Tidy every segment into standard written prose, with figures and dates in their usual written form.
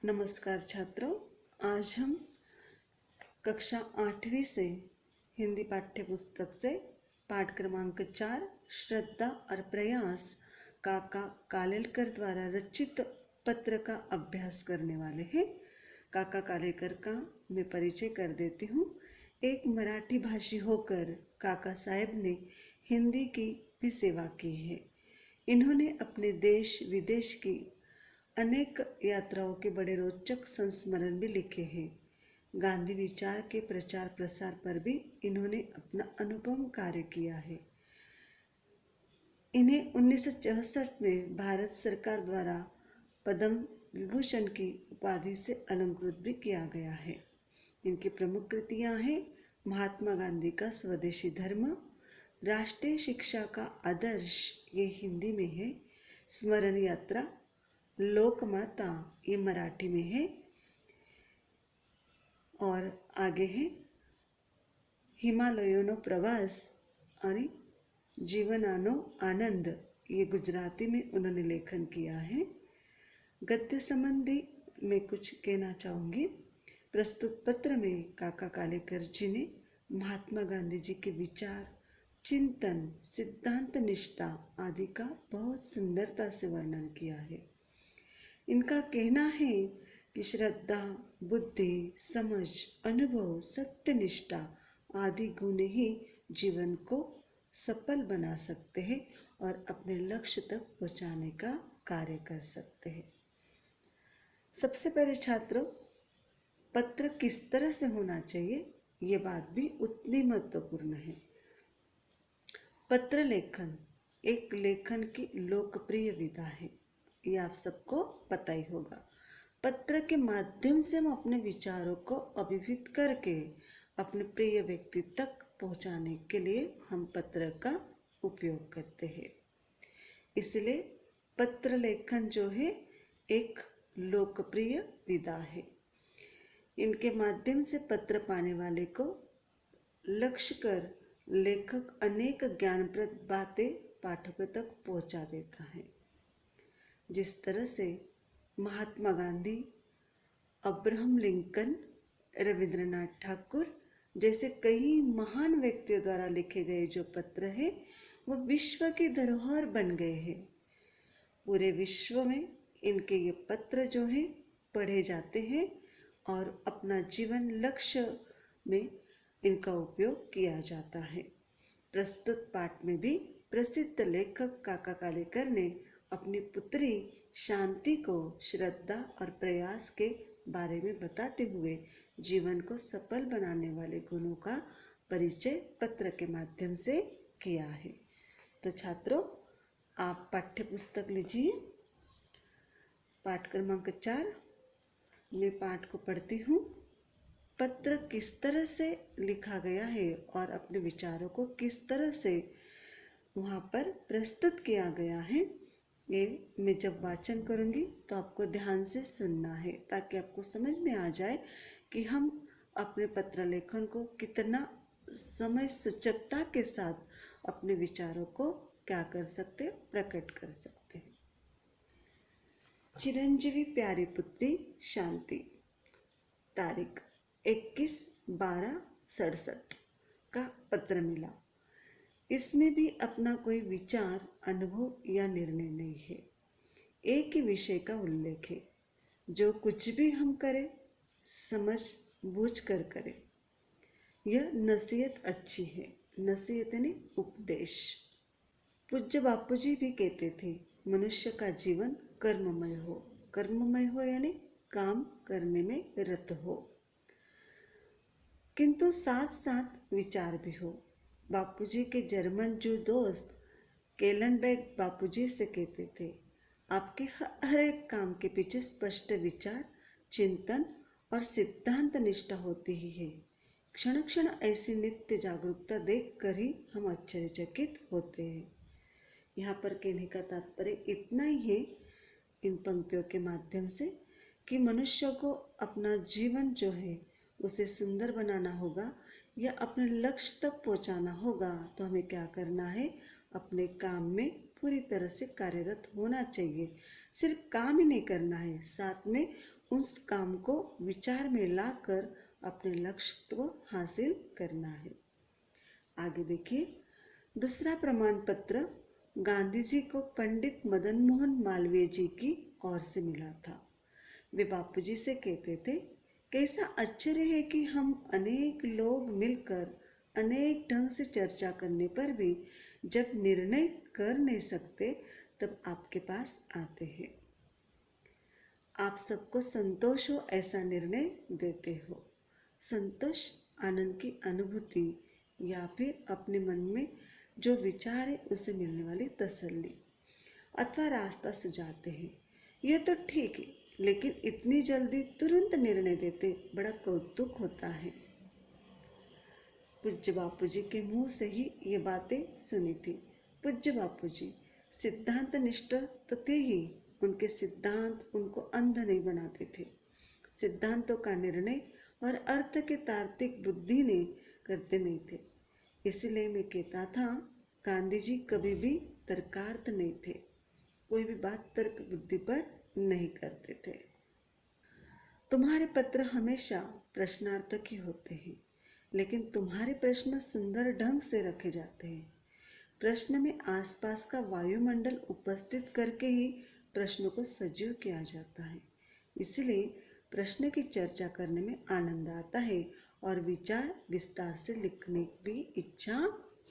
नमस्कार छात्रों, आज हम कक्षा 8वीं से हिंदी पाठ्य पुस्तक से पाठ क्रमांक 4 श्रद्धा और प्रयास काका कालेलकर द्वारा रचित पत्र का अभ्यास करने वाले हैं। काका कालेलकर का मैं परिचय कर देती हूँ। एक मराठी भाषी होकर काका साहेब ने हिंदी की भी सेवा की है। इन्होंने अपने देश विदेश की अनेक यात्राओं के बड़े रोचक संस्मरण भी लिखे हैं। गांधी विचार के प्रचार प्रसार पर भी इन्होंने अपना अनुपम कार्य किया है। इन्हें 1964 में भारत सरकार द्वारा पद्म विभूषण की उपाधि से अलंकृत भी किया गया है। इनकी प्रमुख कृतियां हैं महात्मा गांधी का स्वदेशी धर्म, राष्ट्रीय शिक्षा का आदर्श, ये हिंदी में है, स्मरण यात्रा, लोकमाता, ये मराठी में है, और आगे है हिमालयोनो प्रवास और जीवनानो आनंद, ये गुजराती में उन्होंने लेखन किया है। गद्य संबंधी मैं कुछ कहना चाहूँगी। प्रस्तुत पत्र में काका कालेलकर जी ने महात्मा गांधी जी के विचार, चिंतन, सिद्धांत निष्ठा आदि का बहुत सुंदरता से वर्णन किया है। इनका कहना है कि श्रद्धा, बुद्धि, समझ, अनुभव, सत्यनिष्ठा आदि गुण ही जीवन को सफल बना सकते हैं और अपने लक्ष्य तक पहुंचाने का कार्य कर सकते हैं। सबसे पहले छात्रों, पत्र किस तरह से होना चाहिए, ये बात भी उतनी महत्वपूर्ण है। पत्र लेखन एक लेखन की लोकप्रिय विधा है, ये आप सबको पता ही होगा। पत्र के माध्यम से हम अपने विचारों को अभिव्यक्त करके अपने प्रिय व्यक्ति तक पहुंचाने के लिए हम पत्र का उपयोग करते हैं। इसलिए पत्र लेखन जो है एक लोकप्रिय विधा है। इनके माध्यम से पत्र पाने वाले को लक्ष्य कर लेखक अनेक ज्ञानप्रद बातें पाठकों तक पहुंचा देता है। जिस तरह से महात्मा गांधी, अब्राहम लिंकन, रविंद्रनाथ ठाकुर जैसे कई महान व्यक्तियों द्वारा लिखे गए जो पत्र हैं वो विश्व की धरोहर बन गए हैं। पूरे विश्व में इनके ये पत्र जो हैं पढ़े जाते हैं और अपना जीवन लक्ष्य में इनका उपयोग किया जाता है। प्रस्तुत पाठ में भी प्रसिद्ध लेखक काका कालेलकर ने अपनी पुत्री शांति को श्रद्धा और प्रयास के बारे में बताते हुए जीवन को सफल बनाने वाले गुणों का परिचय पत्र के माध्यम से किया है। तो छात्रों, आप पाठ्य पुस्तक लीजिए, पाठ क्रमांक 4। मैं पाठ को पढ़ती हूँ। पत्र किस तरह से लिखा गया है और अपने विचारों को किस तरह से वहाँ पर प्रस्तुत किया गया है, ये मैं जब वाचन करूँगी तो आपको ध्यान से सुनना है ताकि आपको समझ में आ जाए कि हम अपने पत्र लेखन को कितना समय सूचकता के साथ अपने विचारों को क्या कर सकते हैं, प्रकट कर सकते हैं। चिरंजीवी प्यारी पुत्री शांति, तारीख 21/12/67 का पत्र मिला। इसमें भी अपना कोई विचार, अनुभव या निर्णय नहीं है। एक ही विषय का उल्लेख है। जो कुछ भी हम करें समझ बूझ कर करें। यह नसीहत अच्छी है। नसीहत यानी उपदेश। पूज्य बापूजी भी कहते थे, मनुष्य का जीवन कर्ममय हो। कर्ममय हो यानी काम करने में रत हो, किंतु साथ साथ विचार भी हो। बापूजी के जर्मन जू दोस्त केलनबैग बापूजी से कहते थे, आपके हर एक काम के पीछे स्पष्ट विचार, चिंतन और सिद्धांत निष्ठा होती ही है। क्षण क्षण ऐसी नित्य जागरूकता देखकर ही हम आश्चर्यचकित होते हैं। यहाँ पर कहने का तात्पर्य इतना ही है इन पंक्तियों के माध्यम से कि मनुष्य को अपना जीवन जो है उसे सुंदर बनाना होगा या अपने लक्ष्य तक पहुंचाना होगा तो हमें क्या करना है, अपने काम में पूरी तरह से कार्यरत होना चाहिए। सिर्फ काम ही नहीं करना है, साथ में उस काम को विचार में लाकर अपने लक्ष्य को हासिल करना है। आगे देखिए, दूसरा प्रमाण पत्र गांधी जी को पंडित मदन मोहन मालवीय जी की ओर से मिला था। वे बापूजी से कहते थे, कैसा आश्चर्य है कि हम अनेक लोग मिलकर अनेक ढंग से चर्चा करने पर भी जब निर्णय कर नहीं सकते तब आपके पास आते हैं। आप सबको संतोष हो ऐसा निर्णय देते हो। संतोष आनंद की अनुभूति या फिर अपने मन में जो विचार है उसे मिलने वाली तसल्ली अथवा रास्ता सुझाते हैं। यह तो ठीक है, लेकिन इतनी जल्दी तुरंत निर्णय देते बड़ा कौतुक होता है। पूज्य बापूजी के मुंह से ही ये बातें सुनी थी। पूज्य बापूजी सिद्धांत निष्ठ तो थे ही, उनके सिद्धांत उनको अंध नहीं बनाते थे। सिद्धांतों का निर्णय और अर्थ के तार्किक बुद्धि ने करते नहीं थे। इसलिए मैं कहता था, गांधी जी कभी भी तर्कार्थ नहीं थे, कोई भी बात तर्क बुद्धि पर नहीं करते थे। तुम्हारे पत्र हमेशा प्रश्नार्थक ही होते हैं, लेकिन तुम्हारे प्रश्न सुंदर ढंग से रखे जाते हैं। प्रश्न में आसपास का वायुमंडल उपस्थित करके ही प्रश्नों को सजीव किया जाता है। इसलिए प्रश्न की चर्चा करने में आनंद आता है और विचार विस्तार से लिखने की भी इच्छा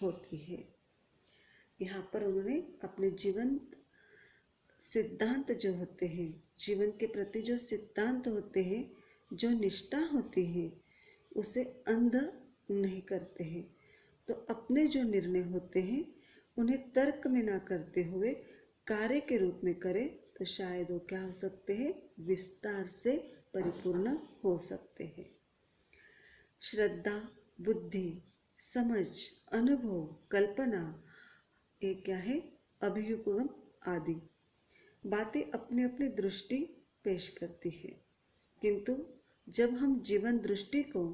होती है। यहाँ पर उन्होंने अपने जीवन सिद्धांत जो होते हैं, जीवन के प्रति जो सिद्धांत होते हैं, जो निष्ठा होती है, उसे अंध नहीं करते हैं। तो अपने जो निर्णय होते हैं उन्हें तर्क में ना करते हुए कार्य के रूप में करें तो शायद वो क्या हो सकते हैं, विस्तार से परिपूर्ण हो सकते हैं। श्रद्धा, बुद्धि, समझ, अनुभव, कल्पना, ये क्या है, अभियुपगम आदि बातें अपनी अपनी दृष्टि पेश करती है, किंतु जब हम जीवन दृष्टि को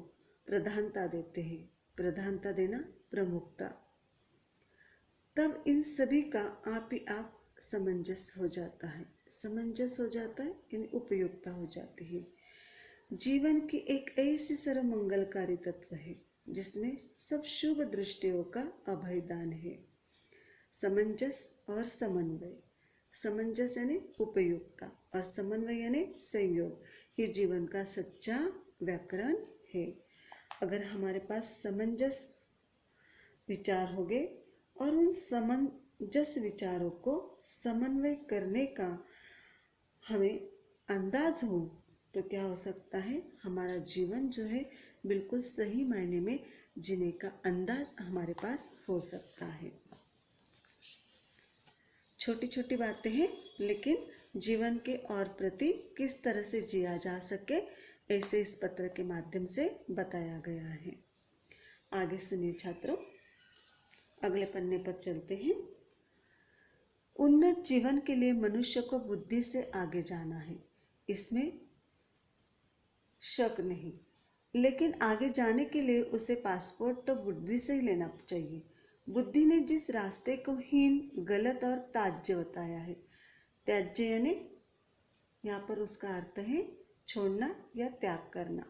प्रधानता देते हैं, प्रधानता देना प्रमुखता, तब इन सभी का आप ही आप सामंजस्य हो जाता है। सामंजस्य हो जाता है यानी उपयुक्तता हो जाती है। जीवन की एक ऐसी सर्वमंगलकारी तत्व है जिसमें सब शुभ दृष्टियों का अभयदान है। सामंजस्य और समन्वय, सामंजस्य यानी उपयुक्तता और समन्वय यानी संयोग, ये जीवन का सच्चा व्याकरण है। अगर हमारे पास सामंजस्य विचार हो गए और उन सामंजस्य विचारों को समन्वय करने का हमें अंदाज हो तो क्या हो सकता है, हमारा जीवन जो है बिल्कुल सही मायने में जीने का अंदाज हमारे पास हो सकता है। छोटी छोटी बातें हैं, लेकिन जीवन के और प्रति किस तरह से जिया जा सके ऐसे इस पत्र के माध्यम से बताया गया है। आगे सुनिए छात्रों, अगले पन्ने पर चलते हैं। उन्नत जीवन के लिए मनुष्य को बुद्धि से आगे जाना है, इसमें शक नहीं, लेकिन आगे जाने के लिए उसे पासपोर्ट तो बुद्धि से ही लेना चाहिए। बुद्धि ने जिस रास्ते को हीन, गलत और त्याज्य बताया है, त्याज्य यानी यहाँ पर उसका अर्थ है छोड़ना या त्याग करना,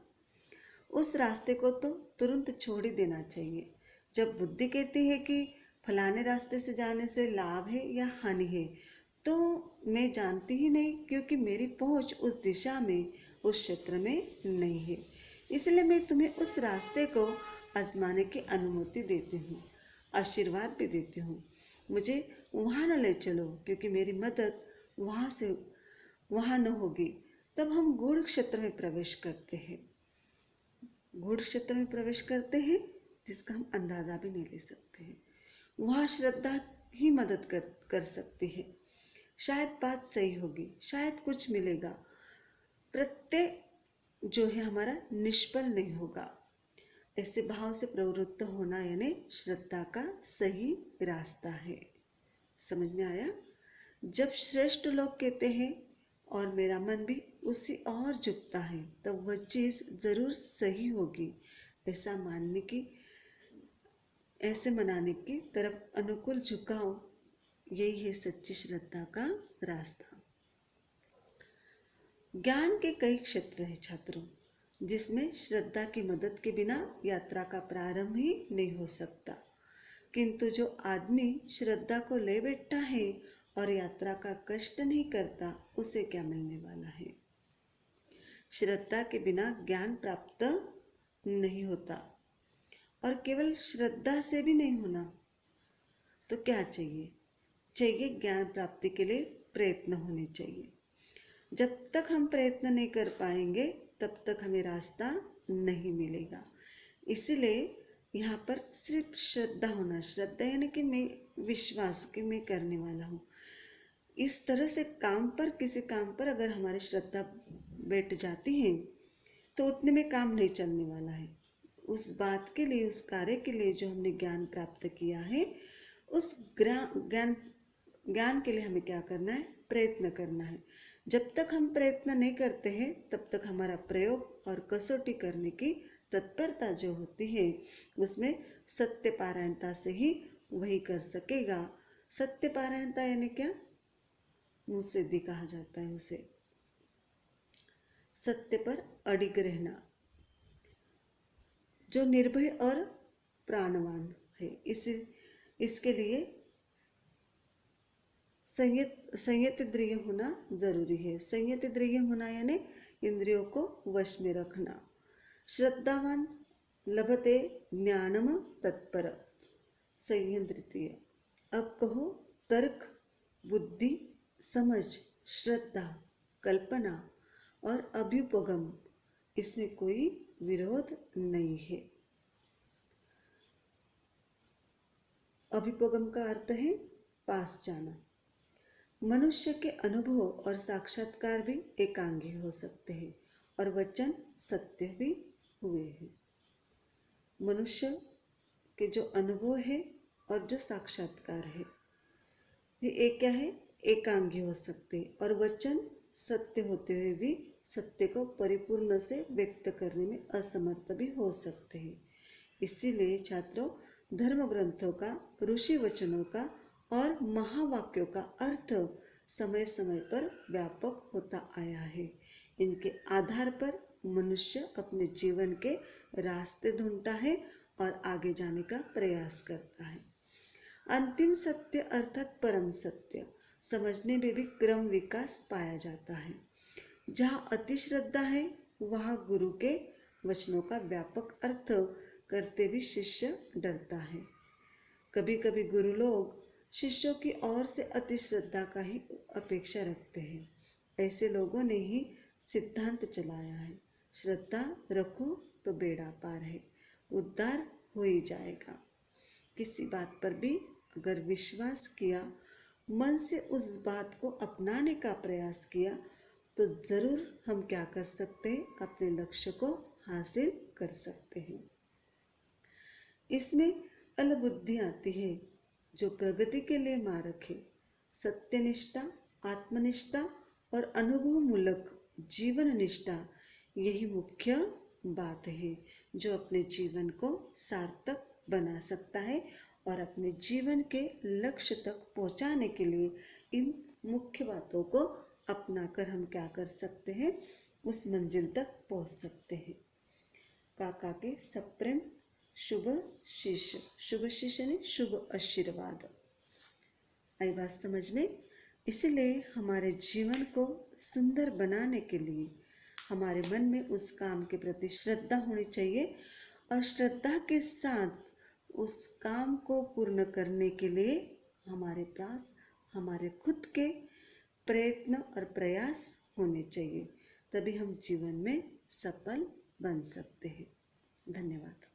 उस रास्ते को तो तुरंत छोड़ ही देना चाहिए। जब बुद्धि कहती है कि फलाने रास्ते से जाने से लाभ है या हानि है, तो मैं जानती ही नहीं, क्योंकि मेरी पहुंच उस दिशा में, उस क्षेत्र में नहीं है। इसलिए मैं तुम्हें उस रास्ते को आजमाने की अनुमति देती हूँ, आशीर्वाद भी देती हूँ। मुझे वहाँ न ले चलो, क्योंकि मेरी मदद वहाँ न होगी। तब हम गूढ़ क्षेत्र में प्रवेश करते हैं, गूढ़ क्षेत्र में प्रवेश करते हैं जिसका हम अंदाजा भी नहीं ले सकते हैं। वहाँ श्रद्धा ही मदद कर सकती है। शायद बात सही होगी, शायद कुछ मिलेगा, प्रत्यय जो है हमारा निष्फल नहीं होगा। ऐसे भाव से प्रवृत्त होना यानी श्रद्धा का सही रास्ता है। समझ में आया? जब श्रेष्ठ लोग कहते हैं और मेरा मन भी उसी और झुकता है, तब वह चीज़ जरूर सही होगी, ऐसा मानने की, ऐसे मनाने की तरफ अनुकूल झुकाव यही है सच्ची श्रद्धा का रास्ता। ज्ञान के कई क्षेत्र हैं छात्रों, जिसमें श्रद्धा की मदद के बिना यात्रा का प्रारंभ ही नहीं हो सकता। किंतु जो आदमी श्रद्धा को ले बैठता है और यात्रा का कष्ट नहीं करता, उसे क्या मिलने वाला है। श्रद्धा के बिना ज्ञान प्राप्त नहीं होता, और केवल श्रद्धा से भी नहीं होना। तो क्या चाहिए? चाहिए ज्ञान प्राप्ति के लिए प्रयत्न होने चाहिए। जब तक हम प्रयत्न नहीं कर पाएंगे तब तक हमें रास्ता नहीं मिलेगा। इसलिए यहाँ पर सिर्फ श्रद्धा होना, श्रद्धा यानी कि मैं विश्वास कि मैं करने वाला हूँ। इस तरह से काम पर, किसी काम पर अगर हमारी श्रद्धा बैठ जाती है तो उतने में काम नहीं चलने वाला है। उस बात के लिए, उस कार्य के लिए जो हमने ज्ञान प्राप्त किया है, उस ज्ञान के लिए हमें क्या करना है? प्रयत्न करना है। जब तक हम प्रयत्न नहीं करते हैं तब तक हमारा प्रयोग और कसौटी करने की तत्परता जो होती है, उसमें सत्य पारायणता से ही वही कर सकेगा। सत्य पारायणता यानी क्या? मुँह सिद्धि कहा जाता है उसे। सत्य पर अडिग रहना, जो निर्भय और प्राणवान है। इसके लिए संयत इंद्रिय होना जरूरी है। संयत इंद्रिय होना यानी इंद्रियों को वश में रखना। श्रद्धावान लभते ज्ञानम तत्पर, संयंत्रिय। अब कहो तर्क, बुद्धि, समझ, श्रद्धा, कल्पना और अभ्युपगम, इसमें कोई विरोध नहीं है। अभ्युपगम का अर्थ है पास जाना। मनुष्य के अनुभव और साक्षात्कार भी एकांगी हो सकते हैं और वचन सत्य भी हुए हैं। मनुष्य के जो अनुभव है और जो साक्षात्कार है, ये एक क्या है? एकांगी हो सकते हैं, और वचन सत्य होते हुए भी सत्य को परिपूर्ण से व्यक्त करने में असमर्थ भी हो सकते हैं। इसीलिए छात्रों, धर्म ग्रंथों का, ऋषि वचनों का और महावाक्यों का अर्थ समय समय पर व्यापक होता आया है। इनके आधार पर मनुष्य अपने जीवन के रास्ते ढूंढता है और आगे जाने का प्रयास करता है। अंतिम सत्य अर्थात परम सत्य समझने में भी क्रम विकास पाया जाता है। जहाँ अति श्रद्धा है, वहाँ गुरु के वचनों का व्यापक अर्थ करते भी शिष्य डरता है। कभी कभी गुरु लोग शिष्यों की ओर से अति श्रद्धा का ही अपेक्षा रखते हैं। ऐसे लोगों ने ही सिद्धांत चलाया है, श्रद्धा रखो तो बेड़ा पार है, उद्धार हो ही जाएगा। किसी बात पर भी अगर विश्वास किया, मन से उस बात को अपनाने का प्रयास किया, तो जरूर हम क्या कर सकते हैं? अपने लक्ष्य को हासिल कर सकते हैं। इसमें अलबुद्धि आती है, जो प्रगति के लिए मारक है। सत्यनिष्ठा, आत्मनिष्ठा और अनुभव मूलक जीवन निष्ठा, यही मुख्य बात है जो अपने जीवन को सार्थक बना सकता है और अपने जीवन के लक्ष्य तक पहुंचाने के लिए इन मुख्य बातों को अपनाकर हम क्या कर सकते हैं? उस मंजिल तक पहुंच सकते हैं। काका के सप्रेम शुभ शिष्य, शुभ शिष्य ने शुभ आशीर्वाद। आई बात समझ में? इसलिए हमारे जीवन को सुंदर बनाने के लिए हमारे मन में उस काम के प्रति श्रद्धा होनी चाहिए, और श्रद्धा के साथ उस काम को पूर्ण करने के लिए हमारे पास हमारे खुद के प्रयत्न और प्रयास होने चाहिए। तभी हम जीवन में सफल बन सकते हैं। धन्यवाद।